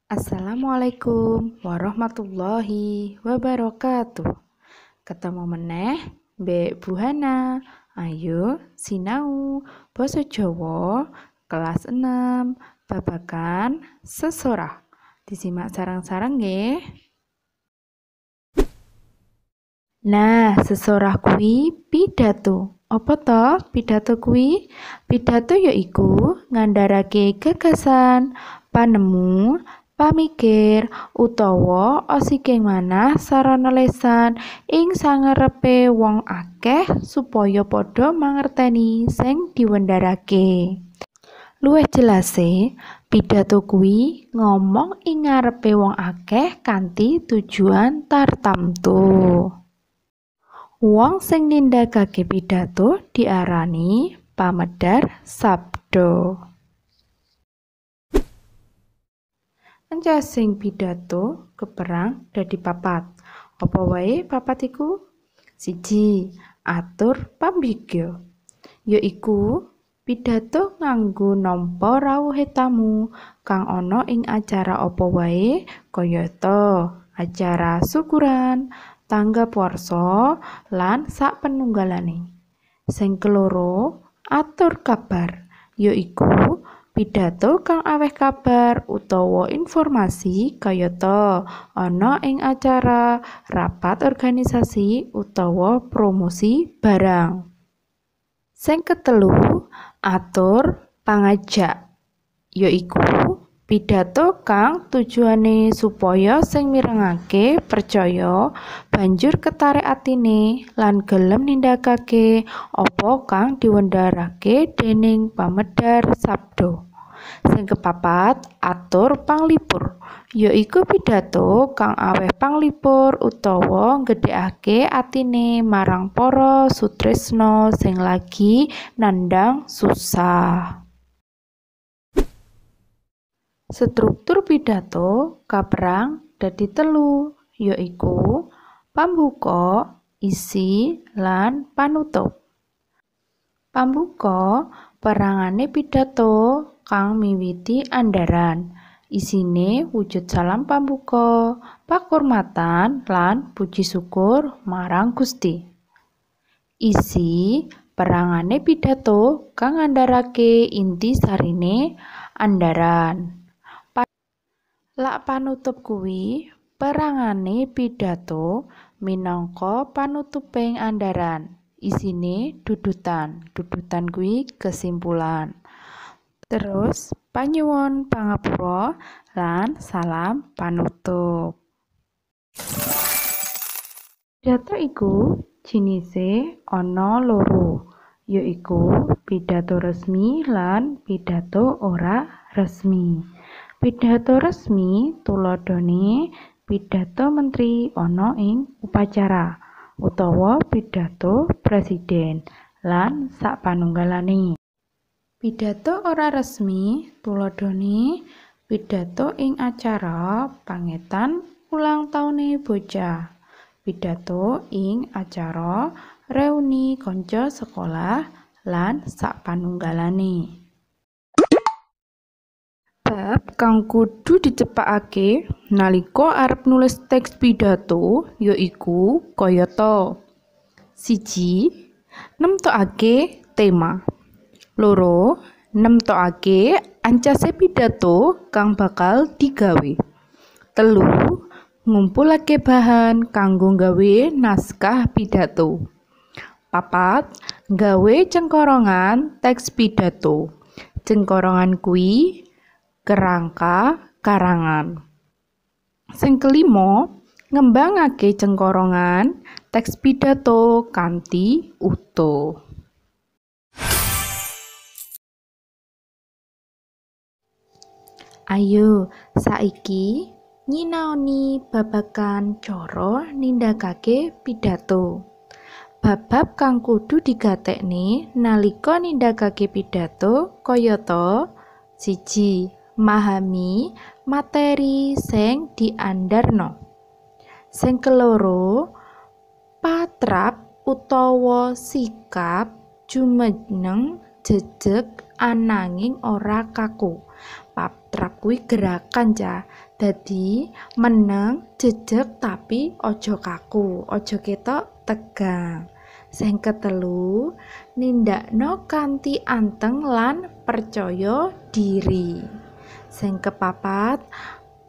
Assalamualaikum warahmatullahi wabarakatuh. Ketemu meneh Mbak Buhana. Ayo sinau basa Jawa kelas 6 babagan sesorah. Disimak sarang-sarang nggih. Nah, sesorah kuwi pidato. Apa toh pidato kuwi? Pidato yaiku ngandharake gagasan, panemu, pamikir utawa osiking manah sarana lesan ing sangarepe wong akeh supaya padha mangerteni sing diwendharake. Luwih jelase, pidato kuwi ngomong ing ngarepe wong akeh kanthi tujuan tartamtu. Wong sing nindakake pidato diarani pamedhar sabda. Encasing pidato keperang dadi papat. Apa wae papat iku? 1. Atur pambigya. Yaiku pidato nganggo nampa rawuhe tamu kang ana ing acara apa wae kayata acara syukuran, tanggap warsa lan sapanunggalane. Sing keloro, atur kabar, yaiku pidato kang aweh kabar utawa informasi kayata ana ing acara, rapat organisasi utawa promosi barang. Sing ketelu, atur pangajak, yaiku pidato kang tujuane supaya sing mirengake percaya banjur ketarik atine lan gelem nindakake apa kang diwendharake dening pamedhar sabda. Sing kepapat, atur panglipur, yaiku pidato kang aweh panglipur utawa nggedhekake atine marang para sutresna sing lagi nandhang susah. Struktur pidato kaperang dadi telu, yaiku pambuka, isi, lan panutup. Pambuka perangane pidato kang miwiti andharan. Isine wujud salam pambuka, pakurmatan lan puji syukur marang Gusti. Isi perangane pidato kang ngandharake inti sarine andharan. Lak panutup kuwi perangane pidato minangka panutuping andharan. Isine dudutan. Dudutan kuwi kesimpulan. Terus panyuwun pangapura lan salam panutup. Pidato iku jinise ana loro, yaiku pidato resmi lan pidato ora resmi. Pidato resmi tuladhane pidato menteri ana ing upacara utawa pidato presiden lan sapanunggalane. Pidato ora resmi tuladhane pidato ing acara pangetan ulang taune bocah, pidato ing acara reuni kanca sekolah lan sapanunggalane. Bab kang kudu dicepakake nalika arep nulis teks pidato yaiku kayata 1. Nemtokake tema. 2. Nemtokake ancase pidato kang bakal digawe. 3. Ngumpulake bahan kanggo gawe naskah pidato. 4. Gawe cengkorongan teks pidato. Cengkorongan kuwi kerangka karangan. Sing kelima, ngembangake cengkorongan teks pidato kanthi utuh. Ayo saiki nyinaoni babagan cara nindakake pidato. Bab kang kudu digatekne nalika nindakake pidato kayata 1. Mahami materi sing diandharna. Sing keloro, patrap utawa sikap jumeneng jejeg ananging ora kaku. Sitrap kuwi gerakan Cah. Dadi meneng jejeg tapi ojo kaku, ojo ketok tegang. Sing ketelu, nindakno kanthi anteng lan percaya diri. Sing kepapat,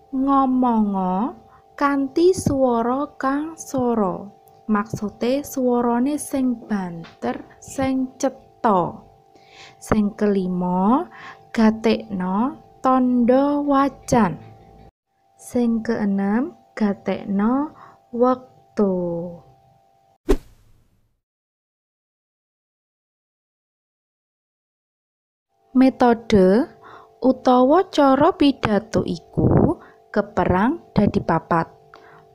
ngomongo kanthi swara kang sora. Maksude swarane sing banter, sing cetha. Sing kelima, gatekno tandha wacan. Sing keenem, gatekno wektu. Metode utawa cara pidato iku keperang dadi papat.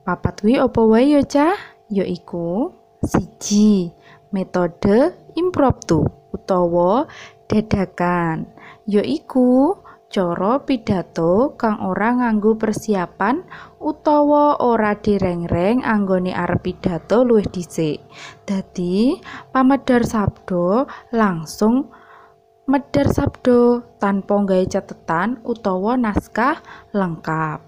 Papat kuwi apa wae ya Cah? Yaiku 1. Metode impromptu utawa dadakan. Yaiku cara pidato kang ora nganggo persiapan utawa ora direng-reng anggone arep pidato luwih dhisik. Dadi pamedhar sabda langsung medhar sabda tanpa nggawe catetan utawa naskah lengkap.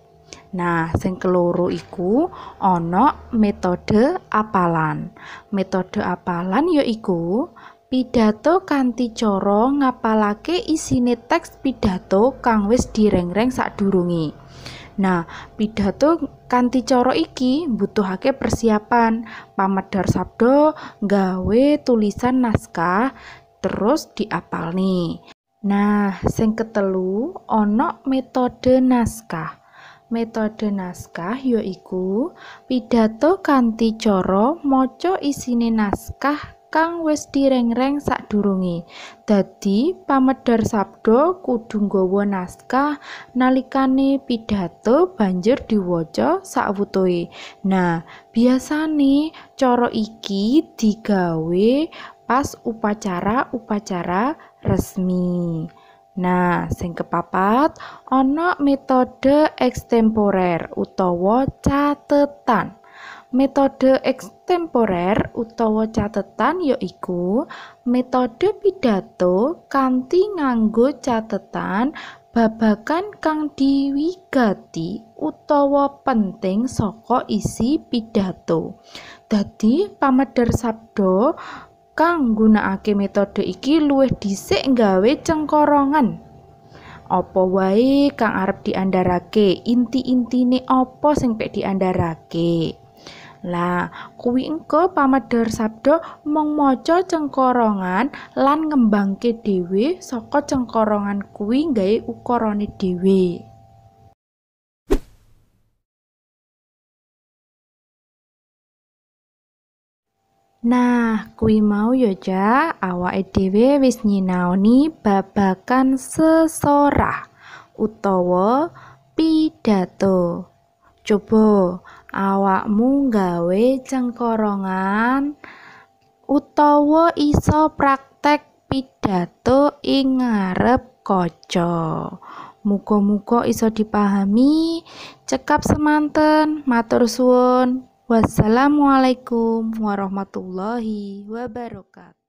Nah, sing keloro iku ana metode apalan. Metode apalan yaiku pidato kanthi cara ngapalake isine teks pidato kang wis direng-reng sadurunge. Nah, pidato kanthi cara iki mbutuhake persiapan, pamedhar sabda, nggawe tulisan naskah terus diapalne. Nah, sing ketelu ana metode naskah. Metode naskah yaiku pidato kanthi cara maca isine naskah kang wis direng-reng sadurunge. Dadi pamedhar sabda kudu nggawa naskah nalikane pidato banjur diwaca sawutuhe. Nah, biasane cara iki digawe pas upacara-upacara resmi. Nah, sing kepapat ana metode ekstemporer utawa catetan. Metode ekstemporer utawa catetan yaiku metode pidato kanthi nganggo catetan babagan kang diwigati utawa penting saka isi pidato. Dadi pamedhar sabda kang nggunakake metode iki luwih dhisik nggawe cengkorongan. Apa wae kang arep diandharake, inti-intine apa sing pek diandharake. Lah, kuwi engko pamedhar sabda mung maca cengkorongan lan ngembangke dhewe saka cengkorongan kuwi nggawe ukarane dhewe. Nah, kuwi mau ya Cah, awake dhewe wis nyinaoni babagan sesorah utawa pidato. Coba awakmu gawe cengkorongan utawa iso praktek pidato ing ngarep kaca. Muga-muga iso dipahami. Cekap semanten, matur suwun. Wassalamualaikum warahmatullahi wabarakatuh.